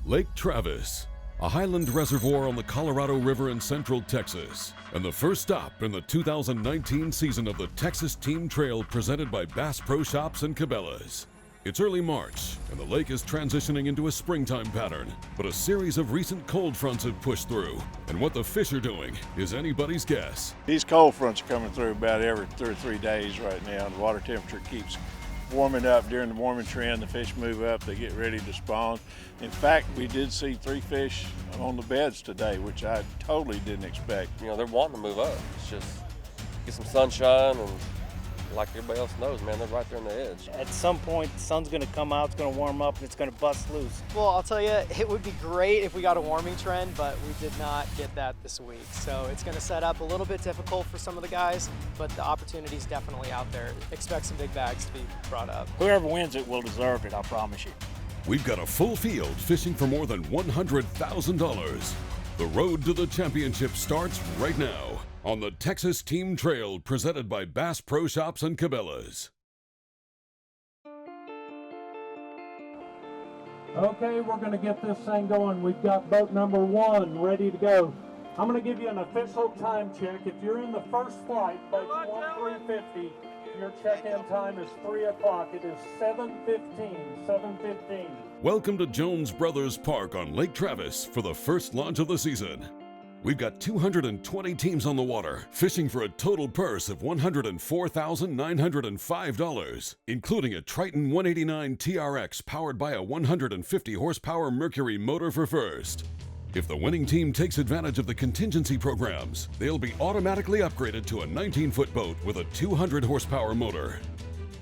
Lake Travis, a highland reservoir on the Colorado River in central Texas, and the first stop in the 2019 season of the Texas Team Trail presented by Bass Pro Shops and Cabela's. It's early March, and the lake is transitioning into a springtime pattern, but a series of recent cold fronts have pushed through, and what the fish are doing is anybody's guess. These cold fronts are coming through about every 2 or 3 days right now. The water temperature keeps warming up. During the warming trend, the fish move up, they get ready to spawn. In fact, we did see 3 fish on the beds today, which I totally didn't expect. You know, they're wanting to move up. It's just get some sunshine, and like everybody else knows, man, they're right there on the edge. At some point, the sun's gonna come out, it's gonna warm up, and it's gonna bust loose. Well, I'll tell you, it would be great if we got a warming trend, but we did not get that this week. So it's gonna set up a little bit difficult for some of the guys, but the opportunity's definitely out there. Expect some big bags to be brought up. Whoever wins it will deserve it, I promise you. We've got a full field fishing for more than $100,000. The road to the championship starts right now on the Texas Team Trail presented by Bass Pro Shops and Cabela's. Okay, we're going to get this thing going. We've got boat number 1 ready to go. I'm going to give you an official time check. If you're in the first flight, boats 1350, your check-in time is 3 o'clock. It is 7:15. Welcome to Jones Brothers Park on Lake Travis for the first launch of the season. We've got 220 teams on the water, fishing for a total purse of $104,905, including a Triton 189 TRX powered by a 150 horsepower Mercury motor for first. If the winning team takes advantage of the contingency programs, they'll be automatically upgraded to a 19-foot boat with a 200 horsepower motor.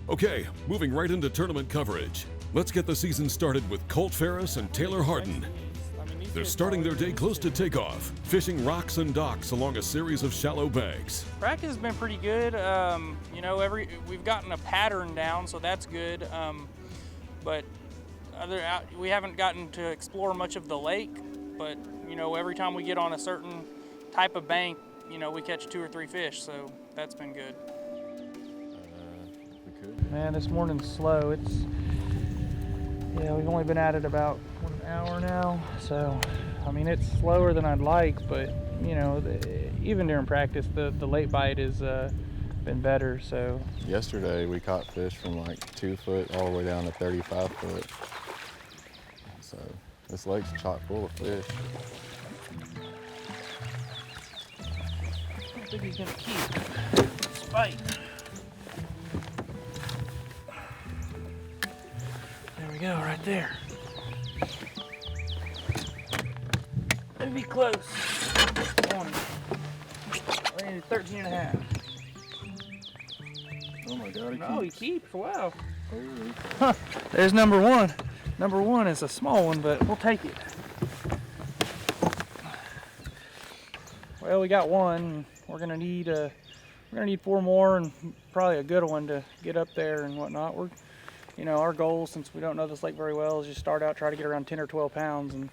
Okay, moving right into tournament coverage. Let's get the season started with Colt Ferris and Taylor Harden. They're starting their day close to takeoff, fishing rocks and docks along a series of shallow banks. Practice has been pretty good. You know, we've gotten a pattern down, so that's good. But we haven't gotten to explore much of the lake. But you know, every time we get on a certain type of bank, you know, we catch 2 or 3 fish. So that's been good. Man, this morning's slow. We've only been at it about 1 hour now, so I mean it's slower than I'd like, but you know, even during practice the late bite has been better. So yesterday we caught fish from like 2 foot all the way down to 35 foot. So this lake's chock full of fish. I don't think he's gonna keep this bite. There we go, right there. It'd be close. I need 13 and a half. Oh my God, He keeps, wow. Huh. There's number 1. Number 1 is a small one, but we'll take it. Well, we got 1. We're gonna need 4 more and probably a good one to get up there and whatnot. You know, our goal, since we don't know this lake very well, is just start out, try to get around 10 or 12 pounds. And,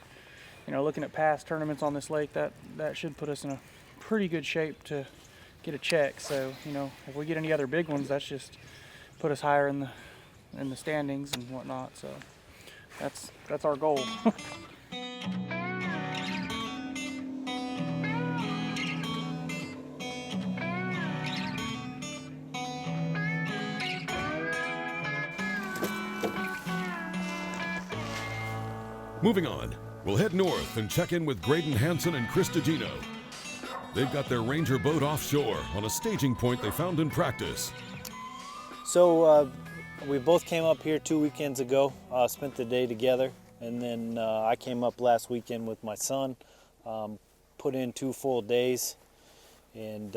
you know, looking at past tournaments on this lake, that should put us in a pretty good shape to get a check. So, you know, if we get any other big ones, that's just put us higher in the standings and whatnot. So that's our goal. Moving on, we'll head north and check in with Graydon Hansen and Chris DeGino. They've got their Ranger boat offshore on a staging point they found in practice. So we both came up here 2 weekends ago, spent the day together, and then I came up last weekend with my son, put in 2 full days, and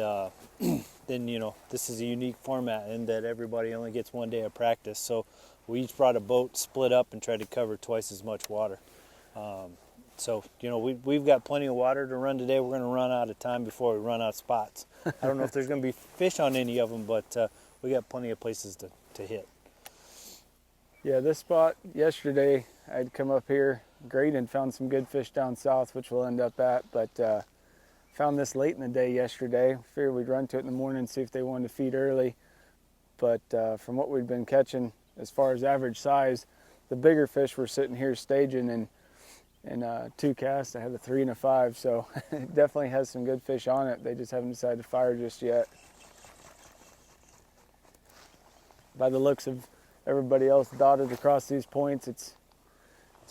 then, you know, this is a unique format in that everybody only gets 1 day of practice. So we each brought a boat, split up, and tried to cover twice as much water. So, you know, we've got plenty of water to run today. We're going to run out of time before we run out of spots. I don't know if there's going to be fish on any of them, but we got plenty of places to hit. Yeah, this spot yesterday, I'd come up here, Graydon found some good fish down south, which we'll end up at, but found this late in the day yesterday. Figured we'd run to it in the morning and see if they wanted to feed early. But from what we'd been catching, as far as average size, the bigger fish were sitting here staging, and and 2 casts. I had a 3 and a 5, so it definitely has some good fish on it. They just haven't decided to fire just yet. By the looks of everybody else dotted across these points, it's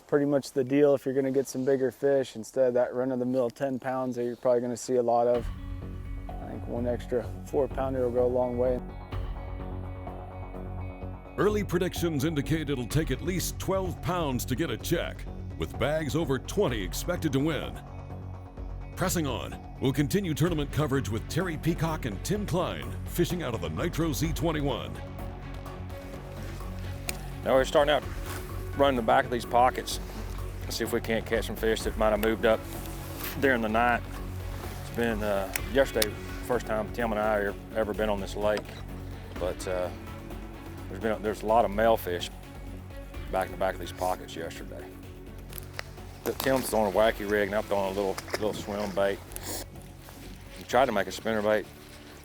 pretty much the deal if you're going to get some bigger fish instead of that run-of-the-mill 10 pounds that you're probably going to see a lot of. I think one extra 4-pounder will go a long way. Early predictions indicate it'll take at least 12 pounds to get a check, with bags over 20 expected to win. Pressing on, we'll continue tournament coverage with Terry Peacock and Tim Klein fishing out of the Nitro Z21. Now we're starting out running the back of these pockets. Let's see if we can't catch some fish that might have moved up during the night. It's been yesterday, first time Tim and I have ever been on this lake, but there's a lot of male fish back in the back of these pockets yesterday. Tim's throwing a wacky rig and I'm throwing a little swim bait. We tried to make a spinnerbait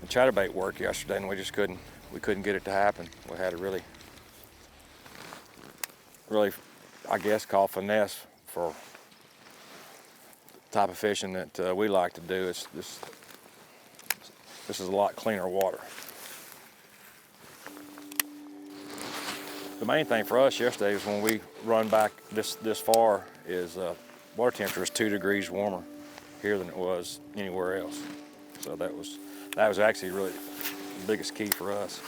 and chatterbait work yesterday, and we just couldn't get it to happen. We had to really, I guess, call finesse for the type of fishing that we like to do. This is a lot cleaner water. The main thing for us yesterday is when we run back this far is water temperature is 2 degrees warmer here than it was anywhere else. So that was actually really the biggest key for us.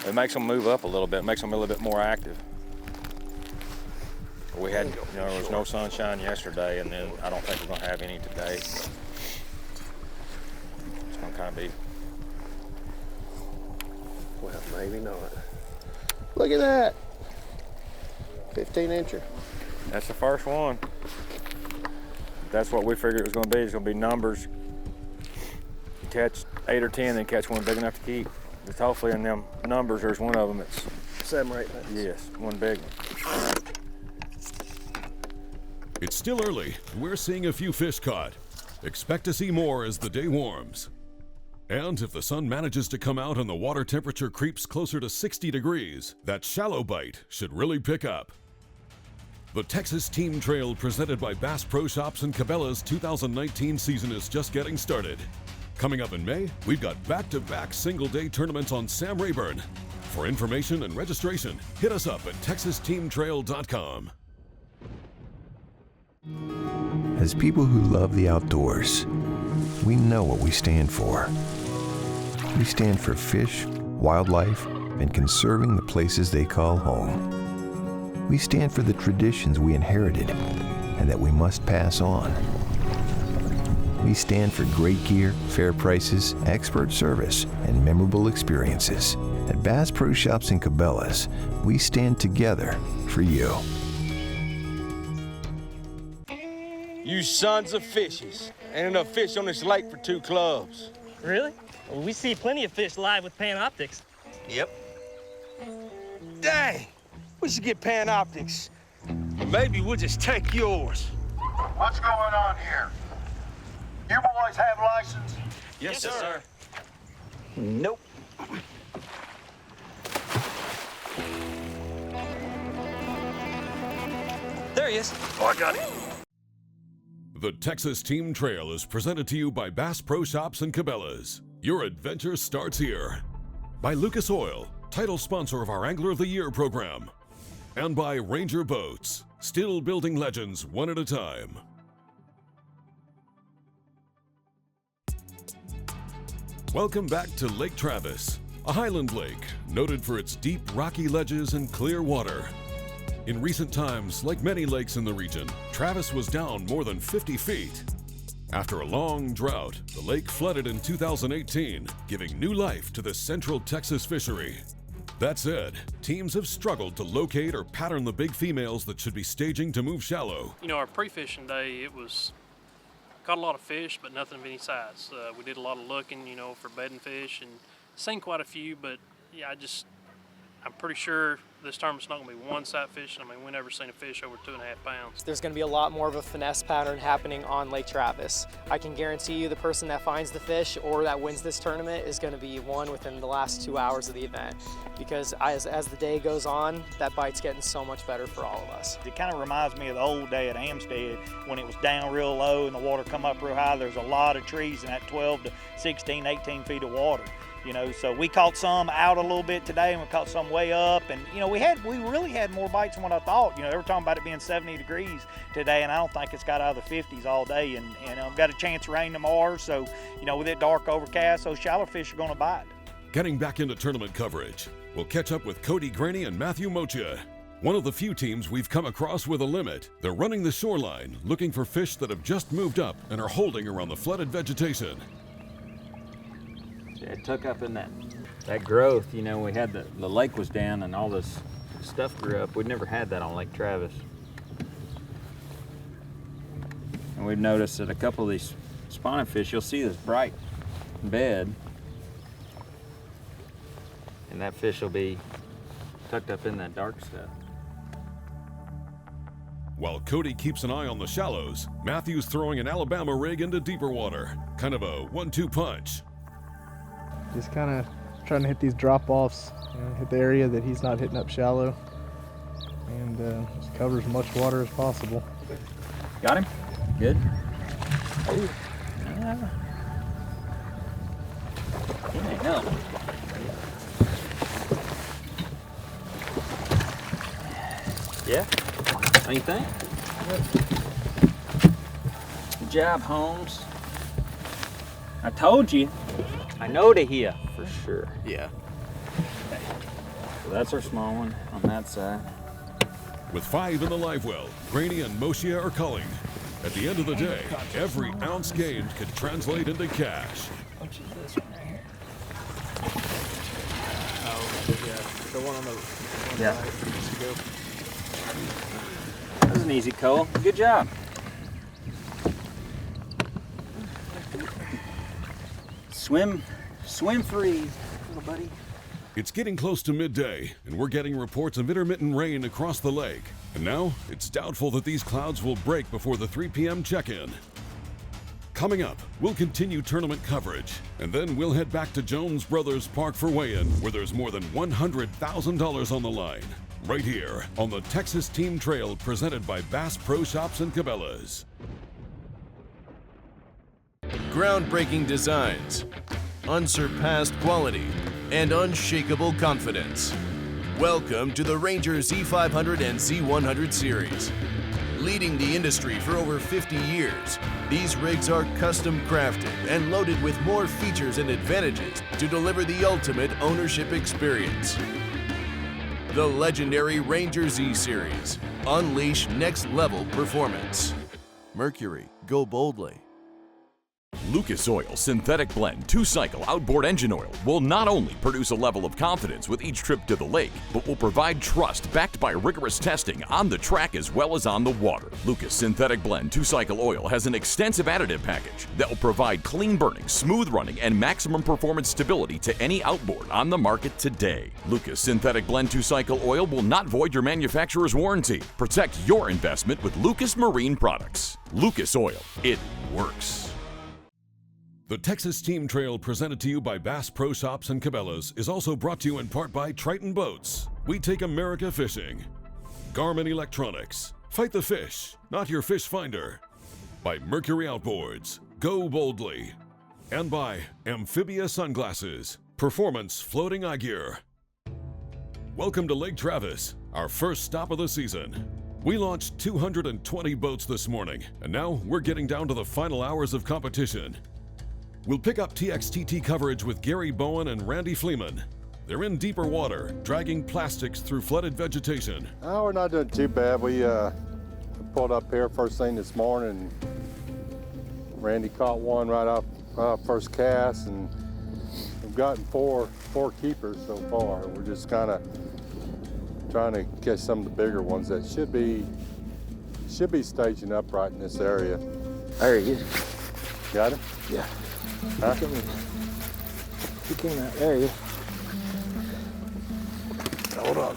It makes them move up a little bit, makes them a little bit more active. We had, there was no sunshine yesterday, and then I don't think we're gonna have any today. It's gonna kind of be. Well, maybe not. Look at that. 15-incher. That's the first one. That's what we figured it was gonna be. It's gonna be numbers. Catch 8 or 10, then catch one big enough to keep. Just hopefully in them numbers, there's one of them that's 7 or 8 pounds. Yes, one big one. It's still early, and we're seeing a few fish caught. Expect to see more as the day warms. And if the sun manages to come out and the water temperature creeps closer to 60 degrees, that shallow bite should really pick up. The Texas Team Trail presented by Bass Pro Shops and Cabela's 2019 season is just getting started. Coming up in May, we've got back-to-back single-day tournaments on Sam Rayburn. For information and registration, hit us up at texasteamtrail.com. As people who love the outdoors, we know what we stand for. We stand for fish, wildlife, and conserving the places they call home. We stand for the traditions we inherited and that we must pass on. We stand for great gear, fair prices, expert service, and memorable experiences. At Bass Pro Shops and Cabela's, we stand together for you. You sons of fishes. Ain't enough fish on this lake for 2 clubs. Really? Well, we see plenty of fish live with Panoptics. Yep. Dang, we should get Panoptics. Maybe we'll just take yours. What's going on here? You boys have license? Yes, sir. Nope. There he is. Oh, I got him. The Texas Team Trail is presented to you by Bass Pro Shops and Cabela's. Your adventure starts here. By Lucas Oil, title sponsor of our Angler of the Year program. And by Ranger Boats, still building legends one at a time. Welcome back to Lake Travis, a highland lake noted for its deep rocky ledges and clear water. In recent times, like many lakes in the region, Travis was down more than 50 feet. After a long drought, the lake flooded in 2018, giving new life to the central Texas fishery. That said, teams have struggled to locate or pattern the big females that should be staging to move shallow. You know, our pre-fishing day, caught a lot of fish, but nothing of any size. We did a lot of looking, for bedding fish and seen quite a few, but yeah, I'm pretty sure this tournament's not going to be one sight fishing. I mean, we've never seen a fish over 2.5 pounds. There's going to be a lot more of a finesse pattern happening on Lake Travis. I can guarantee you the person that finds the fish or that wins this tournament is going to be one within the last 2 hours of the event, because as the day goes on, that bite's getting so much better for all of us. It kind of reminds me of the old day at Amstead when it was down real low and the water come up real high. There's a lot of trees in that 12 to 16, 18 feet of water. You know, so we caught some out a little bit today, and we caught some way up, and you know, we really had more bites than what I thought. You know, they were talking about it being 70 degrees today, and I don't think it's got out of the 50s all day, and got a chance of rain tomorrow, so you know, with it dark overcast, those shallow fish are going to bite. Getting back into tournament coverage, we'll catch up with Cody Graney and Matthew Mocha. One of the few teams we've come across with a limit. They're running the shoreline, looking for fish that have just moved up and are holding around the flooded vegetation. It took up in that growth. You know, we had the lake was down and all this stuff grew up. We'd never had that on Lake Travis. And we've noticed that a couple of these spawning fish, you'll see this bright bed, and that fish will be tucked up in that dark stuff. While Cody keeps an eye on the shallows, Matthew's throwing an Alabama rig into deeper water. Kind of a 1-2 punch. Just kind of trying to hit these drop-offs, hit the area that he's not hitting up shallow, and just cover as much water as possible. Got him? Good. Oh. He may help. Yeah? What do you think? Good job, Holmes. I told you. I know to here for sure. Yeah. Okay. So that's our small one on that side. With 5 in the live well, Graney and Moshia are culling. At the end of the day, every ounce gained could translate into cash. Which is this one right here? Oh, yeah. The one on the Yeah. right. That was an easy cull. Good job. Swim free, little buddy. It's getting close to midday, and we're getting reports of intermittent rain across the lake. And now, it's doubtful that these clouds will break before the 3 p.m. check-in. Coming up, we'll continue tournament coverage, and then we'll head back to Jones Brothers Park for weigh-in, where there's more than $100,000 on the line. Right here on the Texas Team Trail, presented by Bass Pro Shops and Cabela's. Groundbreaking designs, unsurpassed quality, and unshakable confidence. Welcome to the Ranger Z500 and Z100 series. Leading the industry for over 50 years, these rigs are custom crafted and loaded with more features and advantages to deliver the ultimate ownership experience. The legendary Ranger Z series. Unleash next level performance. Mercury, go boldly. Lucas Oil Synthetic Blend 2-Cycle Outboard Engine Oil will not only produce a level of confidence with each trip to the lake, but will provide trust backed by rigorous testing on the track as well as on the water. Lucas Synthetic Blend 2-Cycle Oil has an extensive additive package that will provide clean burning, smooth running, and maximum performance stability to any outboard on the market today. Lucas Synthetic Blend 2-Cycle Oil will not void your manufacturer's warranty. Protect your investment with Lucas Marine Products. Lucas Oil, it works. The Texas Team Trail, presented to you by Bass Pro Shops and Cabela's, is also brought to you in part by Triton Boats. We take America fishing. Garmin Electronics. Fight the fish, not your fish finder. By Mercury Outboards. Go boldly. And by Amphibia Sunglasses. Performance floating eye gear. Welcome to Lake Travis, our first stop of the season. We launched 220 boats this morning, and now we're getting down to the final hours of competition. We'll pick up TXTT coverage with Gary Bowen and Randy Fleeman. They're in deeper water, dragging plastics through flooded vegetation. Oh, we're not doing too bad. We pulled up here first thing this morning. Randy caught one right off first cast, and we've gotten four keepers so far. We're just kind of trying to catch some of the bigger ones that should be staging up right in this area. There he is. Got him? Yeah. Huh? He came out. There he is. Hold on.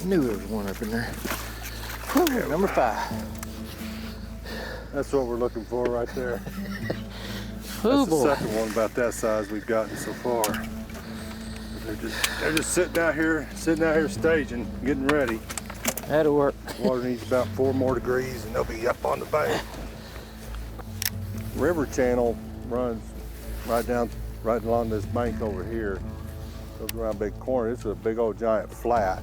I knew there was one up in there. Whew, number 5. That's what we're looking for right there. Oh, That's boy. the second one about that size we've gotten so far. They're just sitting out here staging, getting ready. That'll work. Water needs about 4 more degrees and they'll be up on the bank. River channel runs right along this bank over here. Goes around a big corner. This is a big old giant flat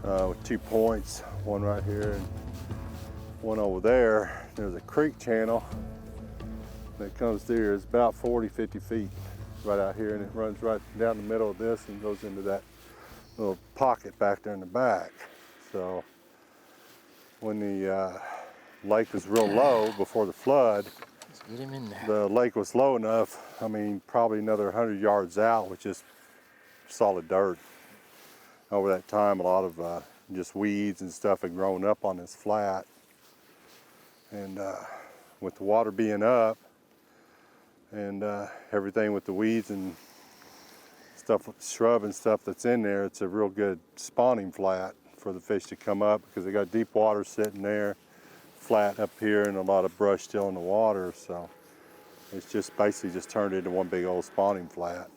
with 2 points, one right here and one over there. There's a creek channel that comes through here. It's about 40, 50 feet right out here, and it runs right down the middle of this and goes into that little pocket back there in the back. So when the lake was real low before the flood, Let's get him in there. the lake was low enough, I mean, probably another 100 yards out with just solid dirt. Over that time, a lot of just weeds and stuff had grown up on this flat. And with the water being up and everything with the weeds and stuff, shrub and stuff that's in there, it's a real good spawning flat for the fish to come up because they got deep water sitting there, flat up here, and a lot of brush still in the water. So it's just basically just turned into one big old spawning flat.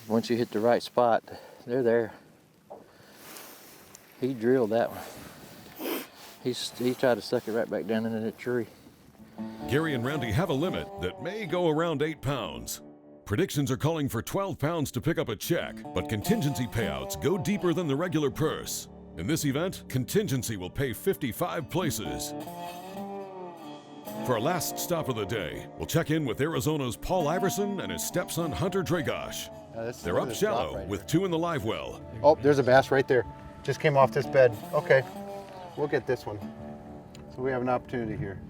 Once you hit the right spot, they're there. He drilled that one. He tried to suck it right back down into that tree. Gary and Randy have a limit that may go around 8 pounds. Predictions are calling for 12 pounds to pick up a check, but contingency payouts go deeper than the regular purse. In this event, contingency will pay 55 places. For our last stop of the day, we'll check in with Arizona's Paul Iverson and his stepson Hunter Dragosh. They're up shallow with 2 in the live well. Oh, there's a bass right there. Just came off this bed. Okay, we'll get this one. So we have an opportunity here.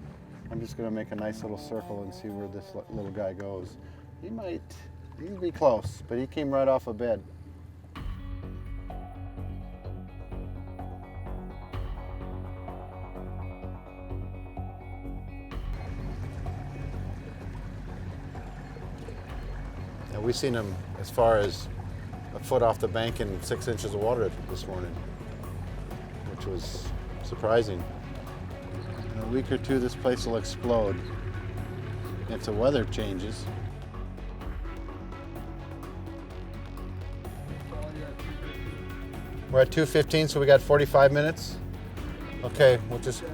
I'm just gonna make a nice little circle and see where this little guy goes. He'll be close, but he came right off a bed. And we seen him as far as a foot off the bank and 6 inches of water this morning, which was surprising. In a week or two, this place will explode if the weather changes. We're at 2:15, so we got 45 minutes. Okay, we'll just.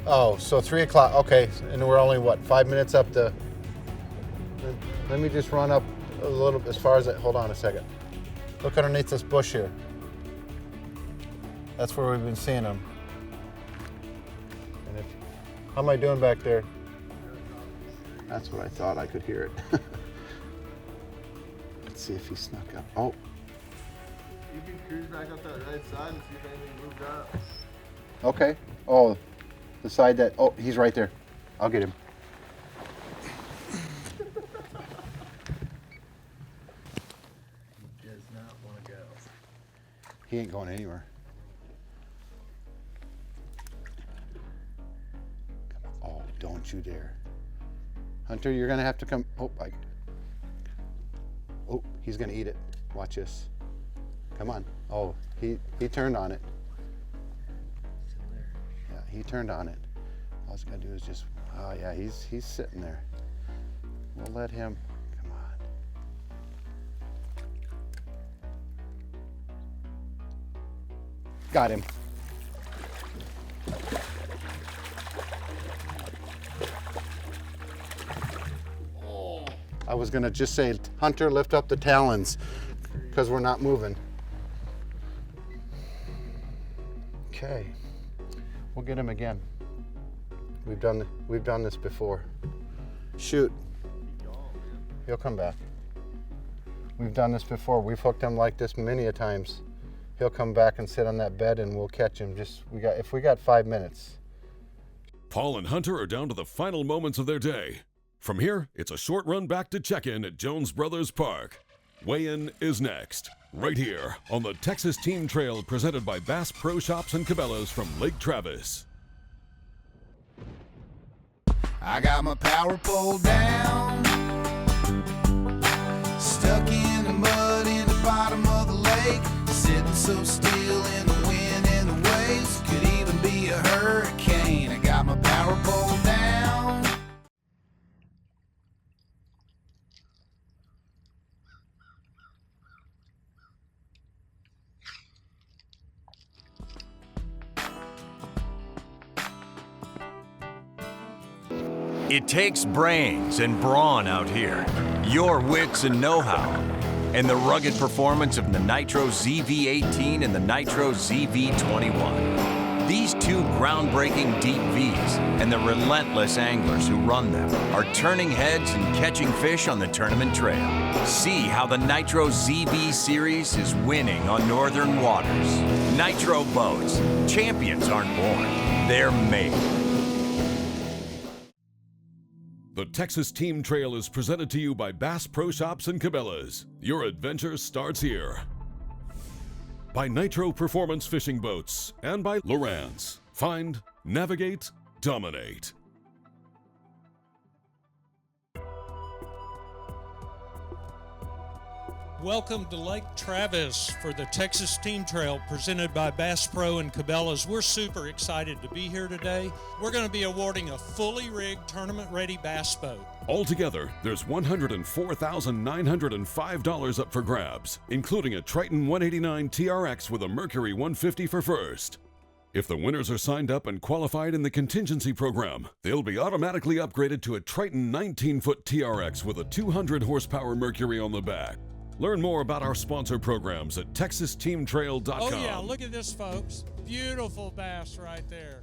Oh, so 3 o'clock. Okay, and we're only what, 5 minutes up the. Let me just run up a little as far as it. Hold on a second. Look underneath this bush here. That's where we've been seeing them. And how am I doing back there? That's what I thought. I could hear it. Let's see if he snuck up. Oh. You can cruise back up that right side and see if anything moved up. Okay. Oh, the side that. Oh, he's right there. I'll get him. He does not want to go. He ain't going anywhere. Come on. Oh, don't you dare. Hunter, you're gonna have to come. Oh, oh, he's gonna eat it. Watch this. Come on. Oh, he turned on it. Yeah, he turned on it. All he's gotta do is just. Oh yeah, he's sitting there. We'll let him. Come on. Got him. I was gonna just say, Hunter, lift up the talons, because we're not moving. Okay, we'll get him again. We've done this before. Shoot. He'll come back. We've done this before. We've hooked him like this many a times. He'll come back and sit on that bed, and we'll catch him. If we got 5 minutes. Paul and Hunter are down to the final moments of their day. From here, it's a short run back to check-in at Jones Brothers Park. Weigh-in is next, right here on the Texas Team Trail presented by Bass Pro Shops and Cabela's from Lake Travis. I got my power pole down, stuck in the mud so still in the wind and the waves. Could even be a hurricane. I got my power pole down. It takes brains and brawn out here, your wits and know-how, and the rugged performance of the Nitro ZV-18 and the Nitro ZV-21. These two groundbreaking deep Vs and the relentless anglers who run them are turning heads and catching fish on the tournament trail. See how the Nitro ZV series is winning on northern waters. Nitro boats. Champions aren't born, they're made. The Texas Team Trail is presented to you by Bass Pro Shops and Cabela's. Your adventure starts here. By Nitro Performance Fishing Boats and by Lowrance. Find, navigate, dominate. Welcome to Lake Travis for the Texas Team Trail presented by Bass Pro and Cabela's. We're super excited to be here today. We're going to be awarding a fully rigged tournament-ready bass boat. Altogether, there's $104,905 up for grabs, including a Triton 189 TRX with a Mercury 150 for first. If the winners are signed up and qualified in the contingency program, they'll be automatically upgraded to a Triton 19-foot TRX with a 200 horsepower Mercury on the back. Learn more about our sponsor programs at TexasTeamTrail.com. Oh yeah, look at this, folks. Beautiful bass right there.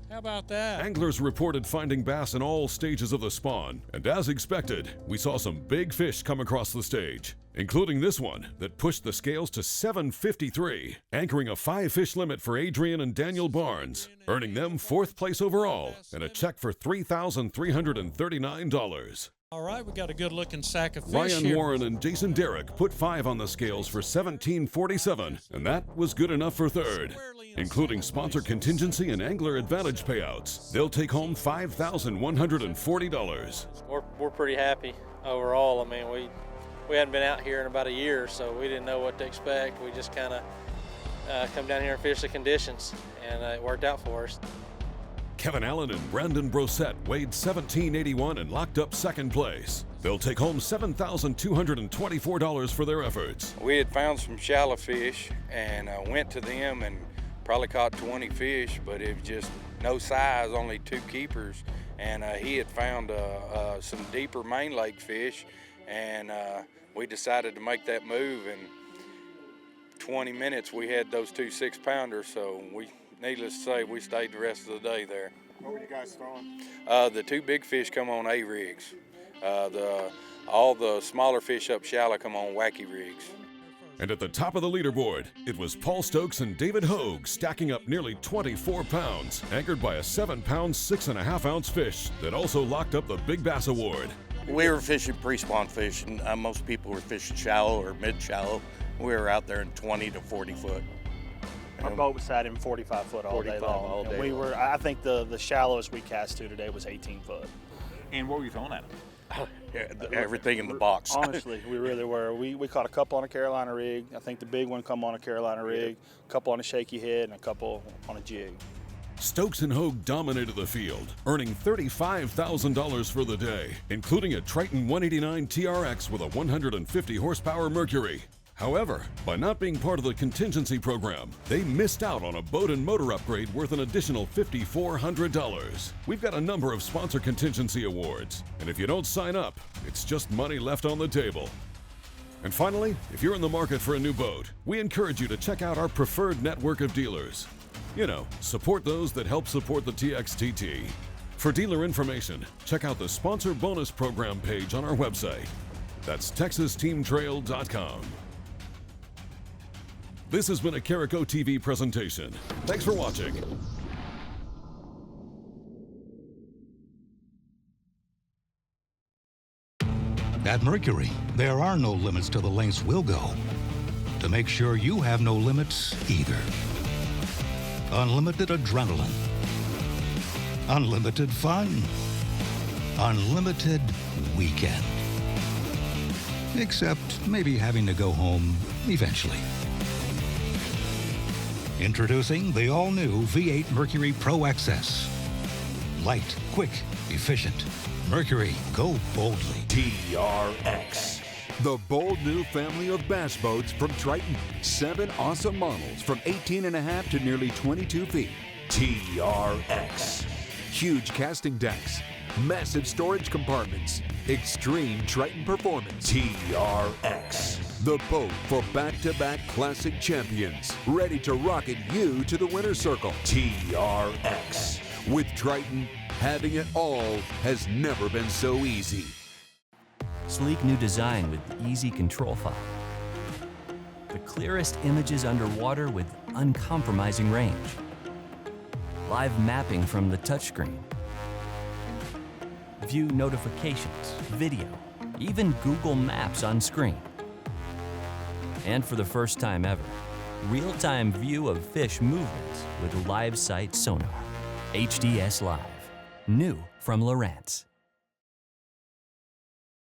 How about that? Anglers reported finding bass in all stages of the spawn, and as expected, we saw some big fish come across the stage, including this one that pushed the scales to 753, anchoring a 5-fish limit for Adrian and Daniel Barnes, earning them 4th place overall and a check for $3,339. All right, we got a good looking sack of fish Ryan here. Warren and Jason Derrick put 5 on the scales for $1,747, and that was good enough for 3rd. Including sponsor contingency and angler advantage payouts, they'll take home $5,140. We're pretty happy overall. I mean, we hadn't been out here in about a year, so we didn't know what to expect. We just kind of come down here and fish the conditions, and it worked out for us. Kevin Allen and Brandon Brosette weighed 1781 and locked up 2nd place. They'll take home $7,224 for their efforts. We had found some shallow fish and went to them and probably caught 20 fish, but it was just no size, only 2 keepers. And he had found some deeper main lake fish, and we decided to make that move. And 20 minutes we had those 2 6-pounders, so needless to say, we stayed the rest of the day there. What were you guys throwing? The 2 big fish come on A-rigs. All the smaller fish up shallow come on wacky rigs. And at the top of the leaderboard, it was Paul Stokes and David Hogue stacking up nearly 24 pounds, anchored by a 7-pound, 6.5-ounce fish that also locked up the Big Bass Award. We were fishing pre-spawn fish, and most people were fishing shallow or mid-shallow. We were out there in 20 to 40 foot. Our boat was sat in 45 foot all day long. All day we were, I think the shallowest we cast to today was 18 foot. And what were you throwing at them? Everything in the box. Honestly, we really were. We caught a couple on a Carolina rig. I think the big one come on a Carolina rig, a couple on a shaky head, and a couple on a jig. Stokes and Hogue dominated the field, earning $35,000 for the day, including a Triton 189 TRX with a 150 horsepower Mercury. However, by not being part of the contingency program, they missed out on a boat and motor upgrade worth an additional $5,400. We've got a number of sponsor contingency awards, and if you don't sign up, it's just money left on the table. And finally, if you're in the market for a new boat, we encourage you to check out our preferred network of dealers. You know, support those that help support the TXTT. For dealer information, check out the Sponsor Bonus Program page on our website. That's TexasTeamTrail.com. This has been a Carico TV presentation. Thanks for watching. At Mercury, there are no limits to the lengths we'll go to make sure you have no limits either. Unlimited adrenaline. Unlimited fun. Unlimited weekend. Except maybe having to go home eventually. Introducing the all-new V8 Mercury Pro XS. Light, quick, efficient. Mercury, go boldly. TRX. The bold new family of bass boats from Triton. 7 awesome models from 18.5 to nearly 22 feet. TRX. Huge casting decks, massive storage compartments, extreme Triton performance. TRX. The boat for back-to-back classic champions, ready to rocket you to the winner's circle. TRX. With Triton, having it all has never been so easy. Sleek new design with easy control file. The clearest images underwater with uncompromising range. Live mapping from the touchscreen. View notifications, video, even Google Maps on screen. And for the first time ever, real-time view of fish movements with live sight sonar. HDS Live. New from Lowrance.